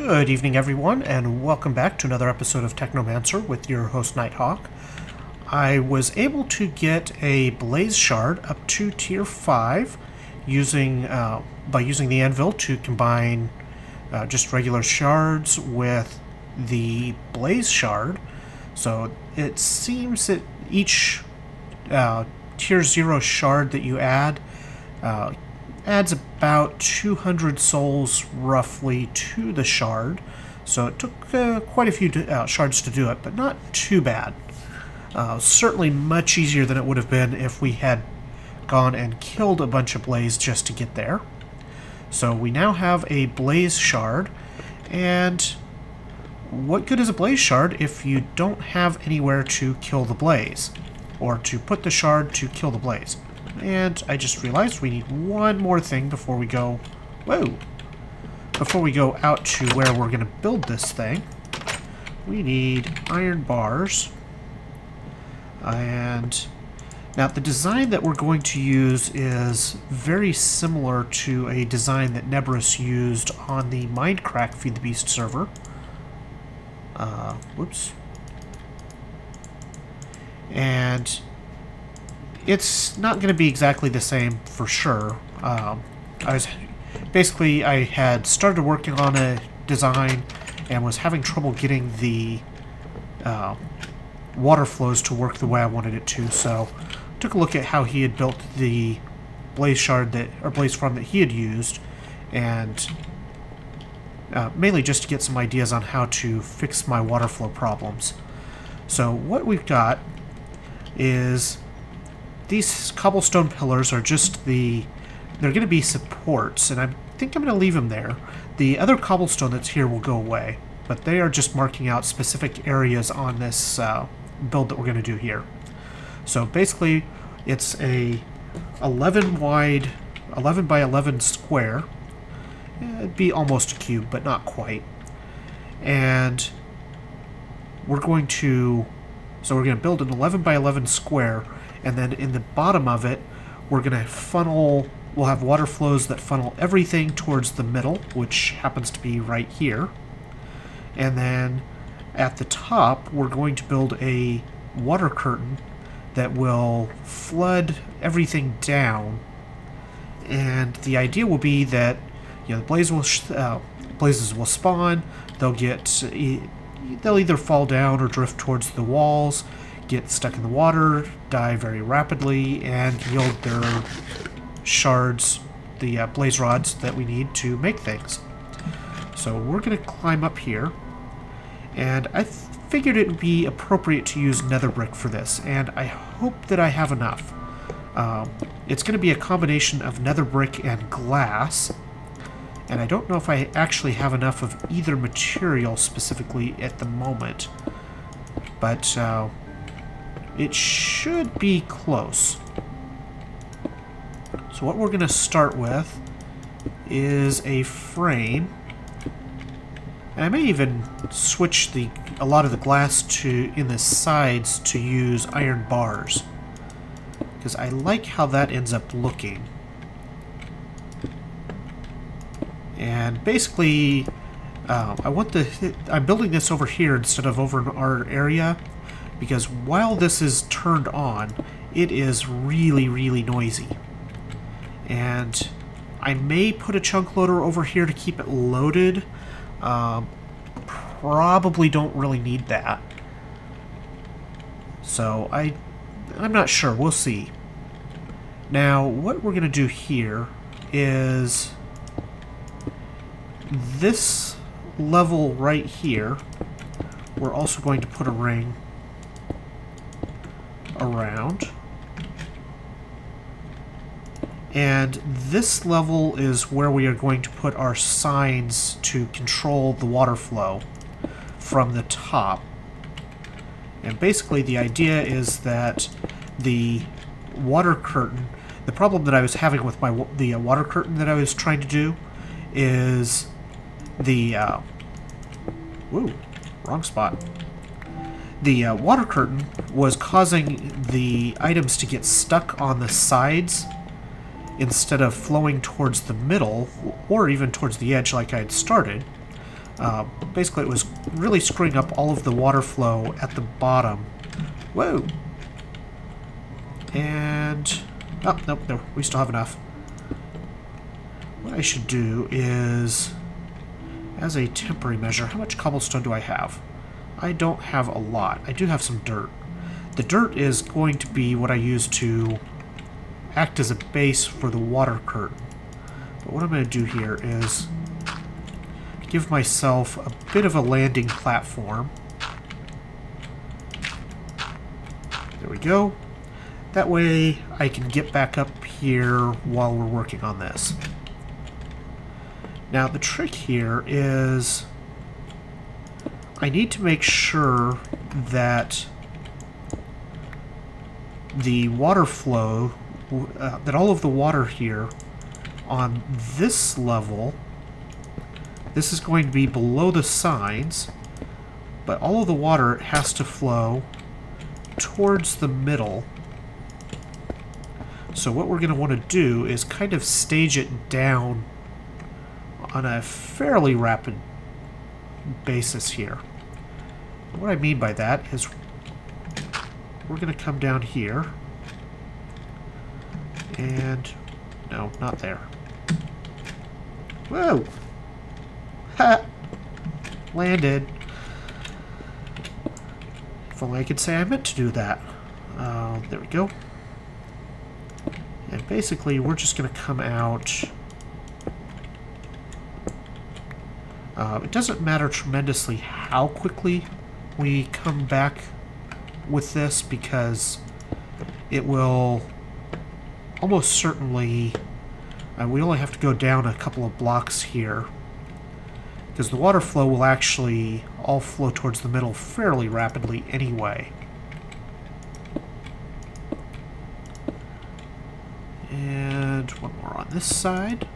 Good evening, everyone, and welcome back to another episode of Technomancer with your host, Nighthawk. I was able to get a Blaze Shard up to Tier 5 by using the anvil to combine just regular shards with the Blaze Shard. So it seems that each Tier 0 shard that you add adds about 200 souls roughly to the shard. So it took quite a few shards to do it, but not too bad. Certainly much easier than it would have been if we had gone and killed a bunch of Blaze just to get there. So we now have a Blaze Shard, and what good is a Blaze Shard if you don't have anywhere to kill the Blaze, or to put the shard to kill the Blaze? And I just realized we need one more thing before we go... Whoa! Before we go out to where we're going to build this thing. We need iron bars. And now the design that we're going to use is very similar to a design that Nebris used on the Mindcrack Feed the Beast server. Whoops. And it's not going to be exactly the same for sure. I had started working on a design and was having trouble getting the water flows to work the way I wanted it to, so took a look at how he had built the Blaze Shard Blaze Farm that he had used, and mainly just to get some ideas on how to fix my water flow problems. So what we've got is these cobblestone pillars are just they're going to be supports, and I think I'm going to leave them there. The other cobblestone that's here will go away, but they are just marking out specific areas on this build that we're going to do here. So basically, it's a 11 by 11 square. It'd be almost a cube, but not quite. And we're going to build an 11 by 11 square, and then in the bottom of it, we'll have water flows that funnel everything towards the middle, which happens to be right here. And then at the top, we're going to build a water curtain that will flood everything down. And the idea will be that the blazes will spawn. They'll either fall down or drift towards the walls, get stuck in the water, die very rapidly, and yield their shards, the blaze rods that we need to make things. So we're going to climb up here, and I figured it would be appropriate to use nether brick for this, and I hope that I have enough. It's going to be a combination of nether brick and glass, and I don't know if I actually have enough of either material specifically at the moment, but it should be close. So what we're going to start with is a frame. And I may even switch a lot of the glass in the sides to use iron bars, because I like how that ends up looking. And basically, I'm building this over here instead of over in our area, because while this is turned on, it is really, really noisy. And I may put a chunk loader over here to keep it loaded. Probably don't really need that. So I'm not sure. We'll see. Now, what we're going to do here is this level right here, we're also going to put a ring around. And this level is where we are going to put our signs to control the water flow from the top. And basically the idea is that the water curtain, the problem that I was having with the water curtain that I was trying to do is whoa, wrong spot. The water curtain was causing the items to get stuck on the sides instead of flowing towards the middle or even towards the edge like I had started. Basically, it was really screwing up all of the water flow at the bottom. Whoa! And... oh, nope, no, we still have enough. What I should do is, as a temporary measure, how much cobblestone do I have? I don't have a lot. I do have some dirt. The dirt is going to be what I use to act as a base for the water curtain. But what I'm going to do here is give myself a bit of a landing platform. There we go. That way I can get back up here while we're working on this. Now the trick here is I need to make sure that the water flow, that all of the water here on this level, this is going to be below the signs, but all of the water has to flow towards the middle. So what we're going to want to do is kind of stage it down on a fairly rapid basis here. What I mean by that is we're going to come down here and... no, not there. Whoa! Ha! Landed. If only I could say I meant to do that. There we go. And basically, we're just going to come out... it doesn't matter tremendously how quickly we come back with this, because it will almost certainly... we only have to go down a couple of blocks here, because the water flow will actually all flow towards the middle fairly rapidly anyway. And one more on this side.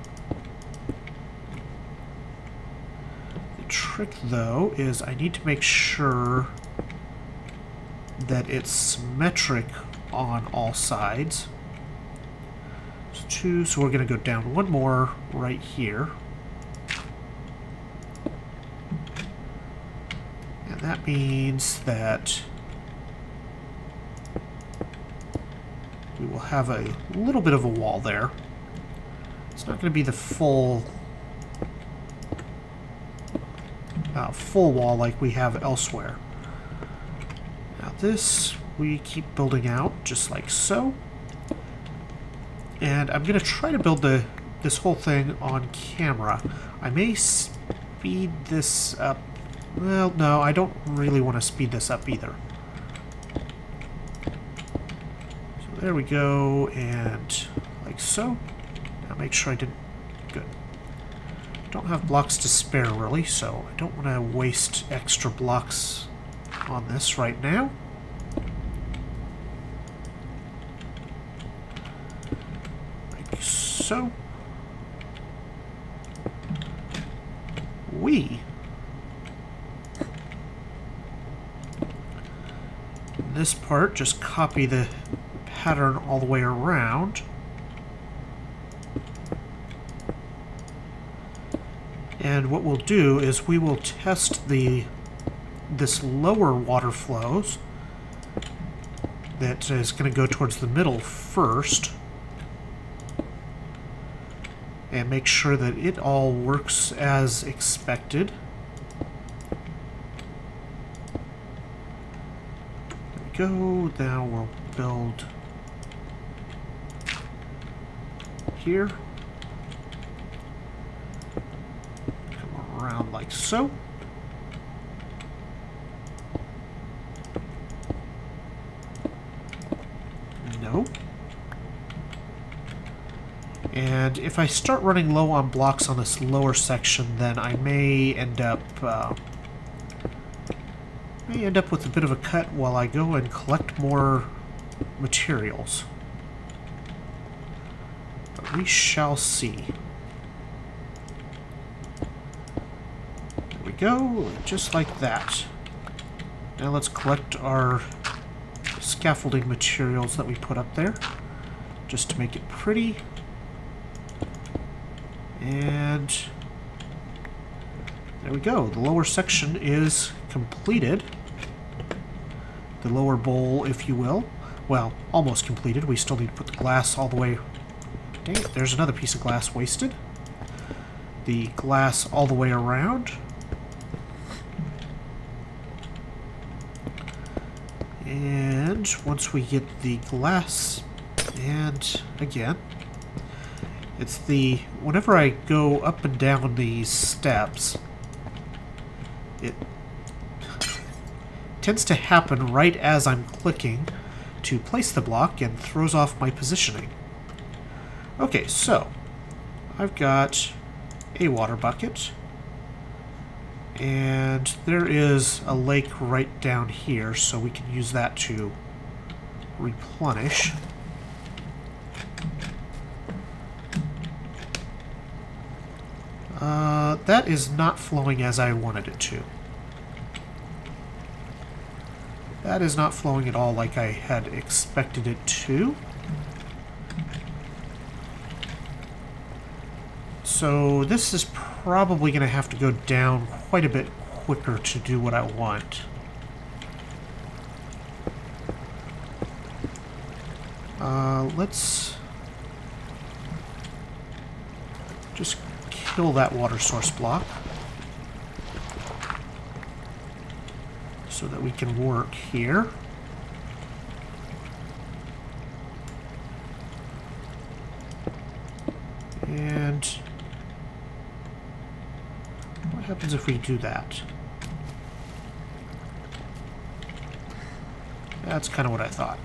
The trick, though, is I need to make sure that it's symmetric on all sides. There's two, so we're going to go down one more right here. And that means that we will have a little bit of a wall there. It's not going to be the full wall like we have elsewhere. Now this we keep building out just like so. And I'm going to try to build this whole thing on camera. I may speed this up. Well, no, I don't really want to speed this up either. So there we go, and like so. Now make sure I didn't... good. Don't have blocks to spare, really, so I don't want to waste extra blocks on this right now. Like so. This part, just copy the pattern all the way around. And what we'll do is we will test this lower water flows that is going to go towards the middle first, and make sure that it all works as expected. There we go. Now we'll build here. Come around like so. No. And if I start running low on blocks on this lower section, then I may end up with a bit of a cut while I go and collect more materials. But we shall see. There we go, just like that. Now let's collect our scaffolding materials that we put up there, just to make it pretty. And There we go. The lower section is completed. The lower bowl, if you will. Well, almost completed. We still need to put the glass all the way... Dang it, there's another piece of glass wasted. The glass all the way around. And once we get the glass... And, again... It's the... Whenever I go up and down these steps... It tends to happen right as I'm clicking to place the block and throws off my positioning. Okay, so I've got a water bucket and there is a lake right down here, so we can use that to replenish. That is not flowing as I wanted it to. That is not flowing at all like I had expected it to. So this is probably going to have to go down quite a bit quicker to do what I want. Let's just kill that water source block so that we can work here. And what happens if we do that? That's kind of what I thought.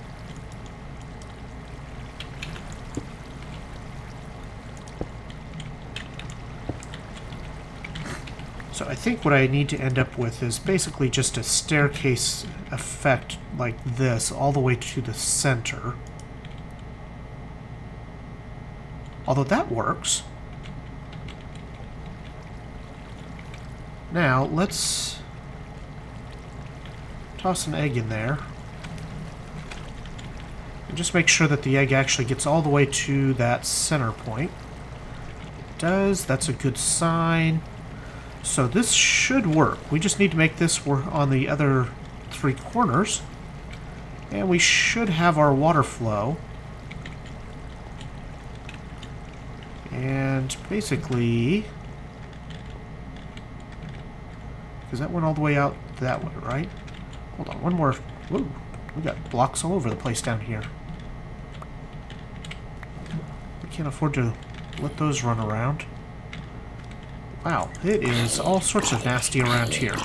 So I think what I need to end up with is basically just a staircase effect like this all the way to the center. Although that works. Now, let's toss an egg in there. And just make sure that the egg actually gets all the way to that center point. It does. That's a good sign. So this should work. We just need to make this work on the other 3 corners. And we should have our water flow. And basically... Because that went all the way out that way, right? Hold on, one more... Whoa, we got blocks all over the place down here. We can't afford to let those run around. Wow, it is all sorts of nasty around here.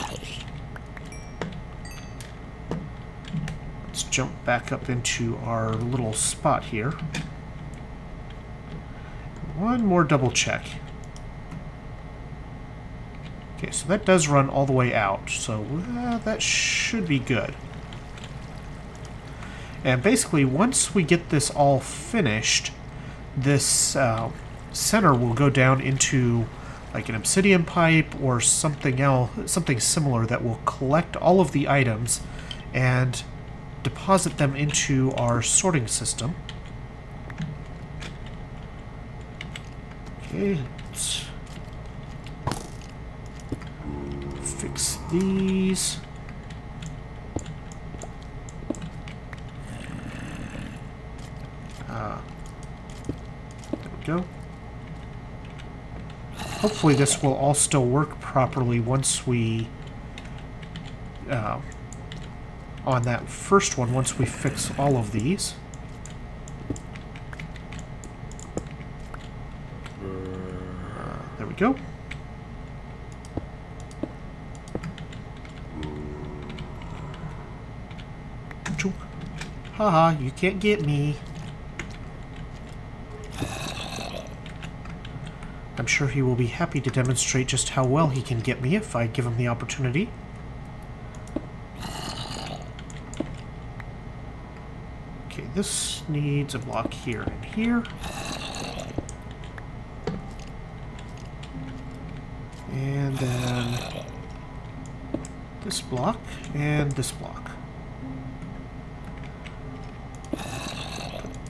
Let's jump back up into our little spot here. One more double check. Okay, so that does run all the way out, so that should be good. And basically, once we get this all finished, this center will go down into like an obsidian pipe or something else, something similar that will collect all of the items and deposit them into our sorting system. Okay, let's fix these. There we go. Hopefully this will all still work properly once we, on that first one, once we fix all of these. There we go. Haha, you can't get me. I'm sure he will be happy to demonstrate just how well he can get me if I give him the opportunity. Okay, this needs a block here and here. And then this block and this block.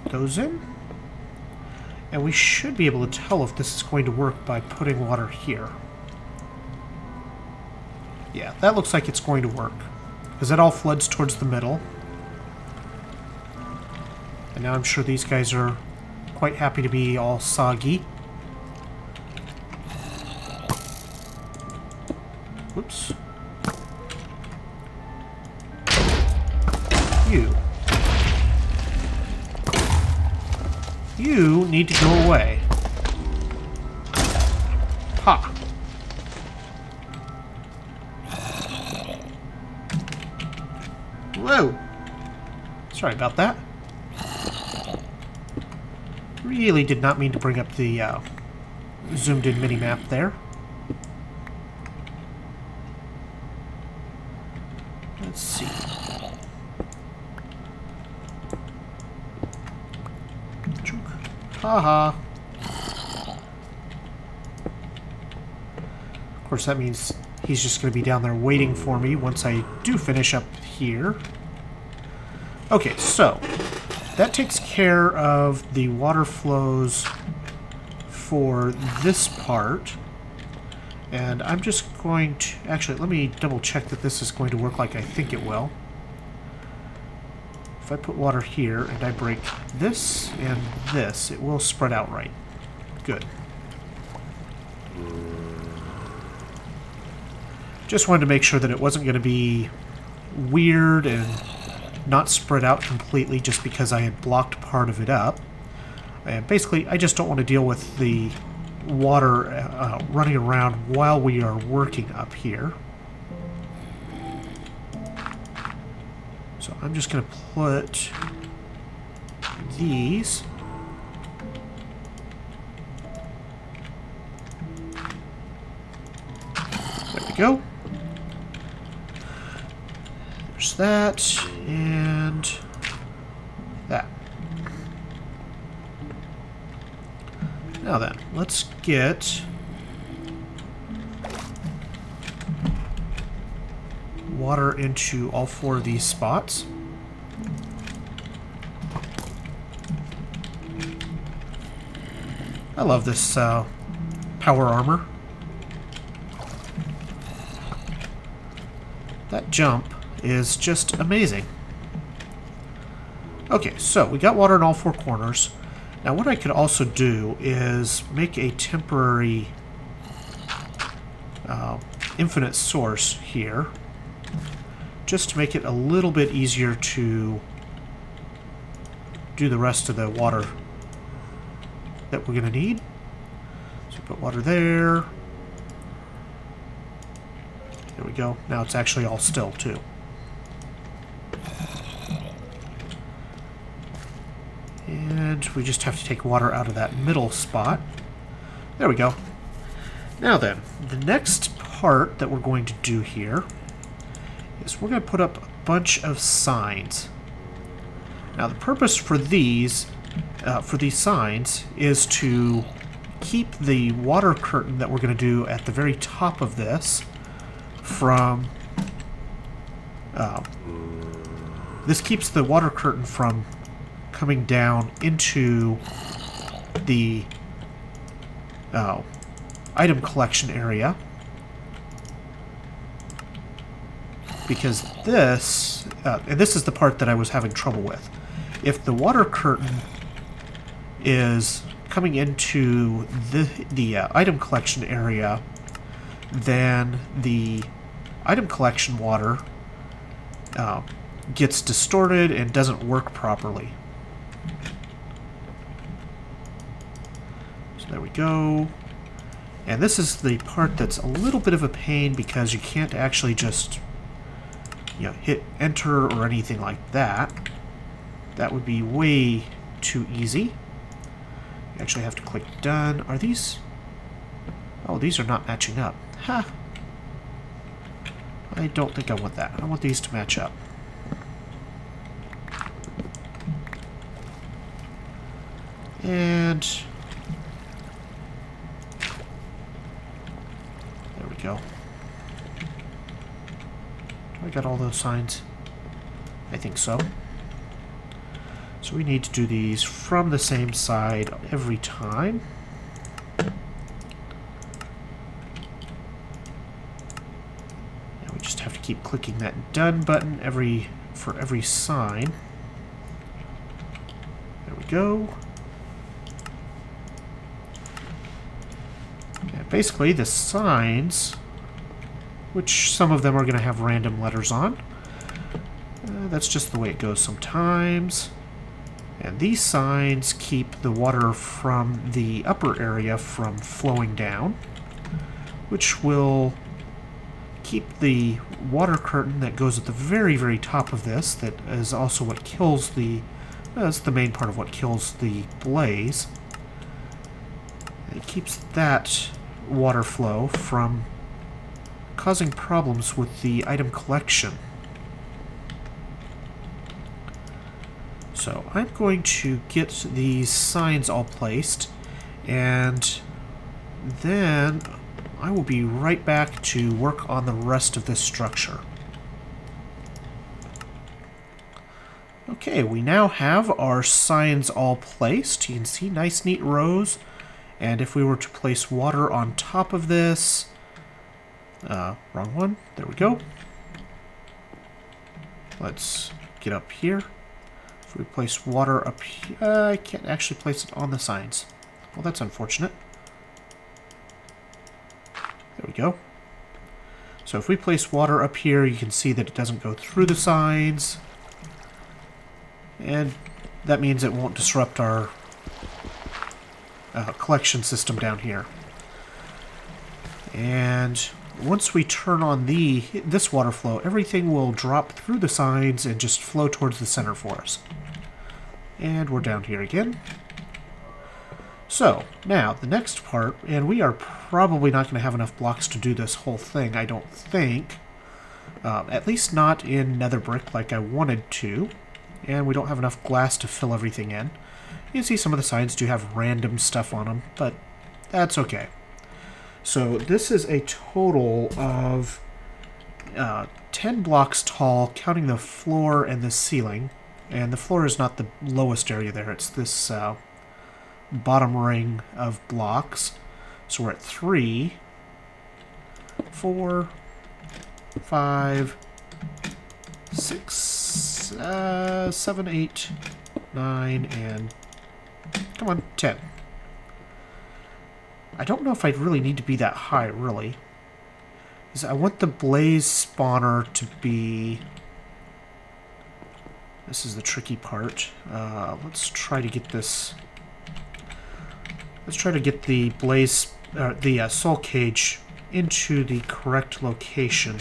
Put those in. And we should be able to tell if this is going to work by putting water here. Yeah, that looks like it's going to work. Because it all floods towards the middle. And now I'm sure these guys are quite happy to be all soggy. Whoops. You need to go away. Ha! Whoa! Sorry about that. Really did not mean to bring up the zoomed in mini-map there. Let's see. Haha. Of course, that means he's just going to be down there waiting for me once I do finish up here. Okay, so that takes care of the water flows for this part. And I'm just going to... Actually, let me double check that this is going to work like I think it will. If I put water here and I break this and this, it will spread out right. Good. Just wanted to make sure that it wasn't going to be weird and not spread out completely just because I had blocked part of it up. And basically, I just don't want to deal with the water running around while we are working up here. So I'm just going to put these there we go. There's that and that. Now then, let's get water into all 4 of these spots. I love this power armor. That jump is just amazing. Okay, so we got water in all 4 corners. Now what I could also do is make a temporary infinite source here, just to make it a little bit easier to do the rest of the water that we're going to need. So put water there. There we go. Now it's actually all still too. And we just have to take water out of that middle spot. There we go. Now then, the next part that we're going to do here is we're going to put up a bunch of signs. Now the purpose for these signs is to keep the water curtain that we're going to do at the very top of this from... this keeps the water curtain from coming down into the item collection area. Because this, and this is the part that I was having trouble with. If the water curtain is coming into the item collection area, then the item collection water gets distorted and doesn't work properly. So there we go. And this is the part that's a little bit of a pain because you can't actually just hit enter or anything like that. That would be way too easy. You actually have to click done. Are these... Oh, these are not matching up. Ha! I don't think I want that. I want these to match up. And... there we go. I got all those signs? I think so. So we need to do these from the same side every time. There keep clicking that done button for every sign. There we go. And basically the signs, which some of them are going to have random letters on. That's just the way it goes sometimes. And these signs keep the water from the upper area from flowing down, which will keep the water curtain that goes at the very, very top of this, that is also what kills that's the main part of what kills the blaze. It keeps that water flow from causing problems with the item collection. So I'm going to get these signs all placed, and then I will be right back to work on the rest of this structure. Okay, we now have our signs all placed. You can see nice neat rows, and if we were to place water on top of this, wrong one, there we go. Let's get up here. If we place water up here, I can't actually place it on the signs. Well, that's unfortunate. There we go. So if we place water up here, you can see that it doesn't go through the signs. And that means it won't disrupt our collection system down here. And once we turn on this water flow, everything will drop through the signs and just flow towards the center for us. And we're down here again. So, now, the next part, and we are probably not going to have enough blocks to do this whole thing, I don't think. At least not in nether brick like I wanted to. And we don't have enough glass to fill everything in. You can see some of the signs do have random stuff on them, but that's okay. So this is a total of 10 blocks tall, counting the floor and the ceiling. And the floor is not the lowest area there, it's this bottom ring of blocks. So we're at 3, 4, 5, 6, 7, 8, 9, and come on, 10. I don't know if I'd really need to be that high, really. Because I want the blaze spawner to be... This is the tricky part. Let's try to get this... Let's try to get the blaze... the soul cage into the correct location.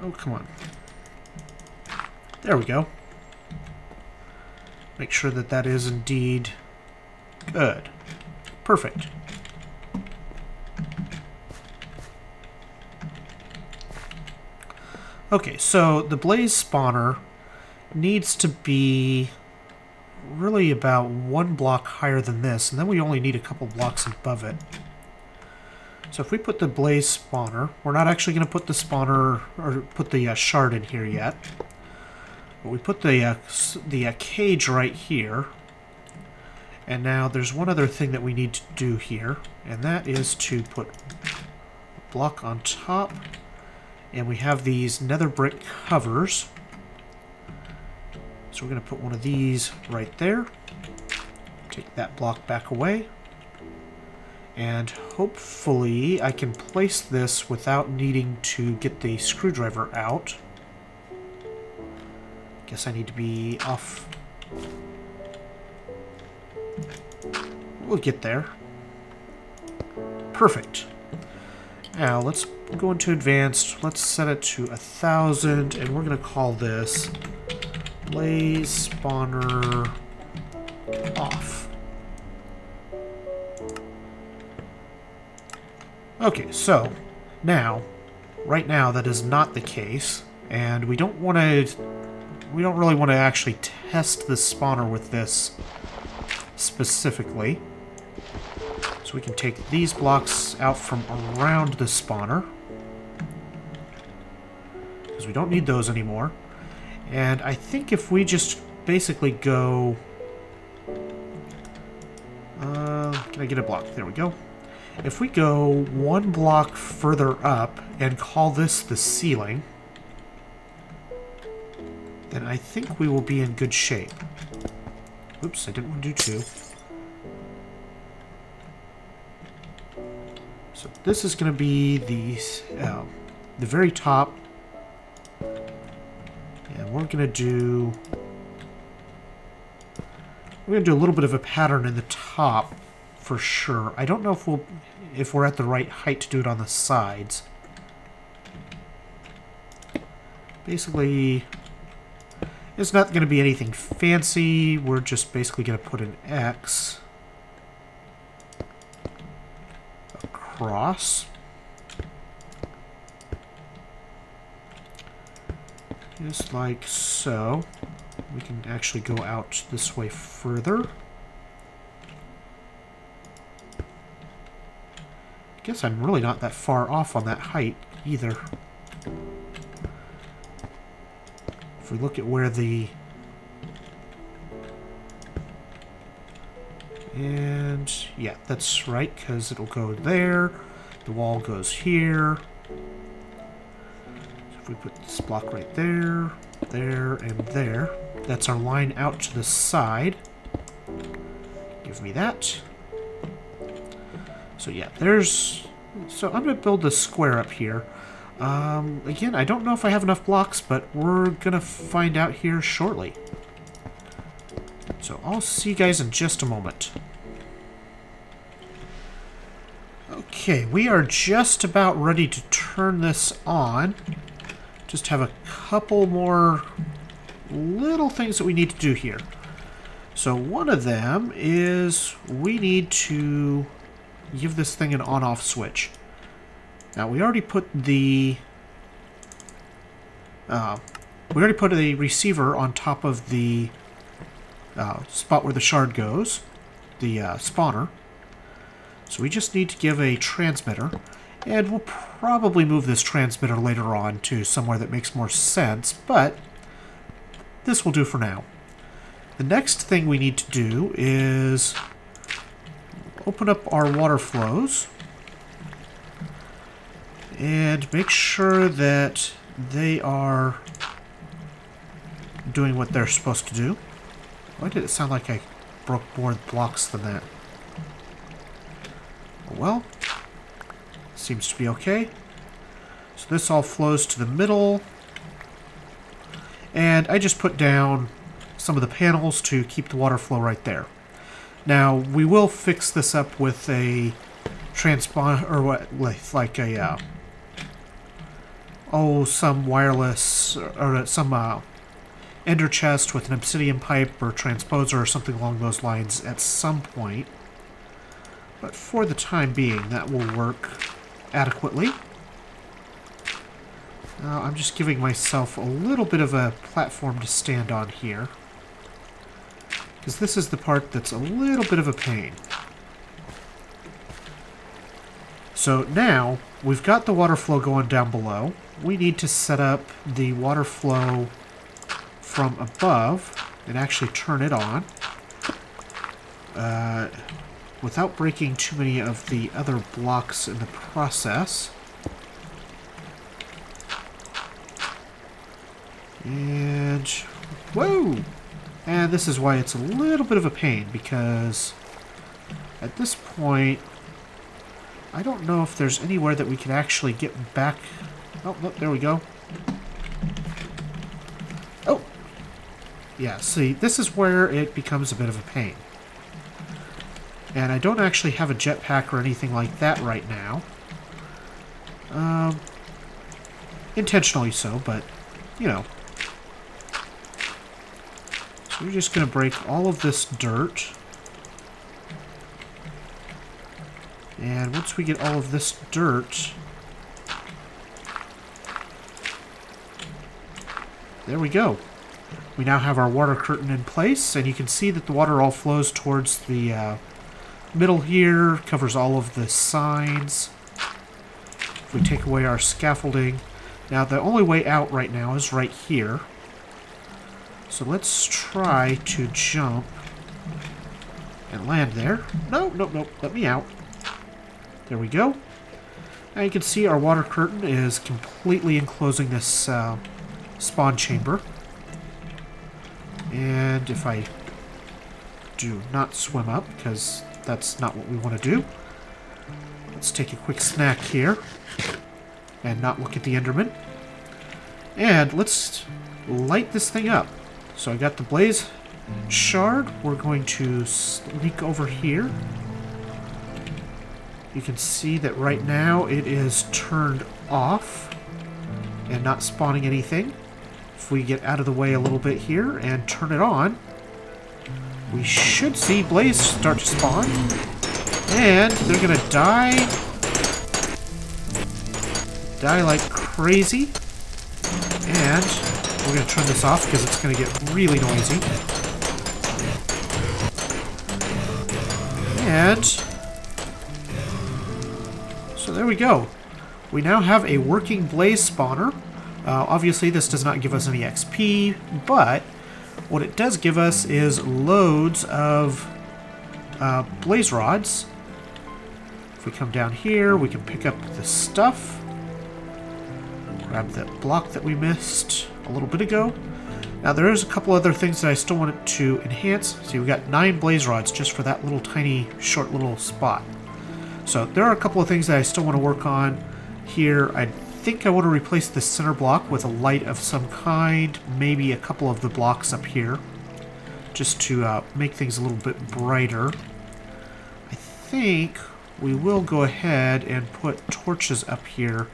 Oh, come on. There we go. Make sure that that is indeed good. Perfect. Okay, so the blaze spawner needs to be really about 1 block higher than this, and then we only need a couple blocks above it. So if we put the blaze spawner, we're not actually going to put the spawner, or put the shard in here yet. But we put the cage right here. And now there's one other thing that we need to do here, and that is to put a block on top. And we have these nether brick covers. So we're going to put one of these right there. Take that block back away. And hopefully I can place this without needing to get the screwdriver out. Guess I need to be off. We'll get there. Perfect. Now let's go into advanced. Let's set it to 1,000, and we're going to call this blaze spawner off. Okay, so now, right now, that is not the case, and we don't really want to actually test the spawner with this specifically. So we can take these blocks out from around the spawner, because we don't need those anymore. And I think if we just basically go... can I get a block? There we go. If we go one block further up and call this the ceiling, then I think we will be in good shape. Oops, I didn't want to do two. So this is going to be the very top. And we're going to do a little bit of a pattern in the top for sure. I don't know if we're at the right height to do it on the sides. Basically, it's not going to be anything fancy. We're just basically going to put an X across. Just like so. We can actually go out this way further. I guess I'm really not that far off on that height either. If we look at where the... And yeah, that's right, because it'll go there. The wall goes here. So if we put this block right there, there, and there. That's our line out to the side. Give me that. So yeah, so I'm going to build this square up here. Again, I don't know if I have enough blocks, but we're going to find out here shortly. So I'll see you guys in just a moment. Okay, we are just about ready to turn this on. Just have a couple more little things that we need to do here. So one of them is we need to give this thing an on-off switch. Now we already put a receiver on top of the spot where the shard goes, the spawner. So we just need to give a transmitter, and we'll probably move this transmitter later on to somewhere that makes more sense, but this will do for now. The next thing we need to do is open up our water flows and make sure that they are doing what they're supposed to do. Why did it sound like I broke more blocks than that? Well, seems to be okay. So this all flows to the middle. And I just put down some of the panels to keep the water flow right there. Now, we will fix this up with a transponder, or what, like a, some wireless, or some ender chest with an obsidian pipe or transposer or something along those lines at some point. But for the time being, that will work adequately. I'm just giving myself a little bit of a platform to stand on here, because this is the part that's a little bit of a pain. So now, we've got the water flow going down below. We need to set up the water flow from above and actually turn it on without breaking too many of the other blocks in the process. And whoa! And this is why it's a little bit of a pain, because at this point I don't know if there's anywhere that we can actually get back. Oh, look, there we go. Oh! Yeah, see, this is where it becomes a bit of a pain. And I don't actually have a jetpack or anything like that right now. Intentionally so, but, you know. So we're just going to break all of this dirt. And once we get all of this dirt... There we go. We now have our water curtain in place, and you can see that the water all flows towards the middle here, covers all of the signs. If we take away our scaffolding... Now, the only way out right now is right here. So let's try to jump and land there. No, no, no, let me out. There we go. Now you can see our water curtain is completely enclosing this spawn chamber. And if I do not swim up, because that's not what we want to do, let's take a quick snack here and not look at the Enderman. And let's light this thing up. So I got the blaze shard. We're going to sneak over here. You can see that right now it is turned off and not spawning anything. If we get out of the way a little bit here and turn it on, we should see blaze start to spawn. And they're going to die like crazy. And we're going to turn this off because it's going to get really noisy. And so there we go. We now have a working blaze spawner. Obviously this does not give us any XP, but what it does give us is loads of blaze rods. If we come down here, we can pick up the stuff. Grab that block that we missed a little bit ago. Now there is a couple other things that I still wanted to enhance. See, we got 9 blaze rods just for that little tiny, short little spot. So there are a couple of things that I still want to work on here. I think I want to replace the center block with a light of some kind, maybe a couple of the blocks up here, just to make things a little bit brighter. I think we will go ahead and put torches up here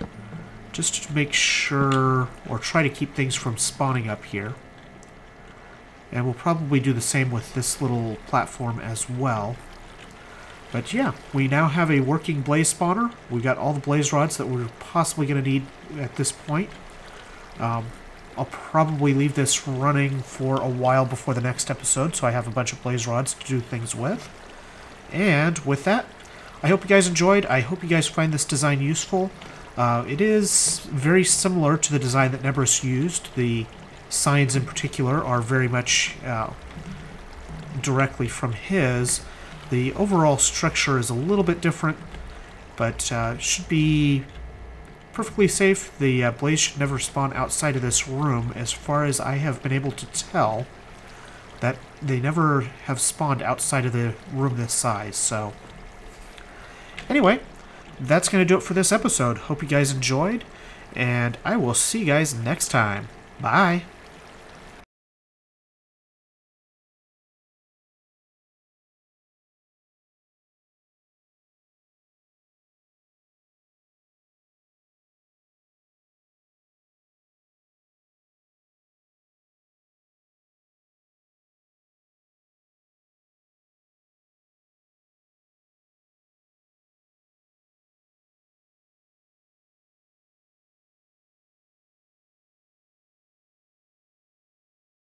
just to make sure, or try to keep things from spawning up here. And we'll probably do the same with this little platform as well. But yeah, we now have a working blaze spawner. We got all the blaze rods that we're possibly going to need at this point. I'll probably leave this running for a while before the next episode, so I have a bunch of blaze rods to do things with. And with that, I hope you guys enjoyed. I hope you guys find this design useful. It is very similar to the design that Nebris used. The signs in particular are very much directly from his. The overall structure is a little bit different, but should be perfectly safe. The blaze should never spawn outside of this room. As far as I have been able to tell, that they never have spawned outside of the room this size. So anyway, that's going to do it for this episode. Hope you guys enjoyed, and I will see you guys next time. Bye!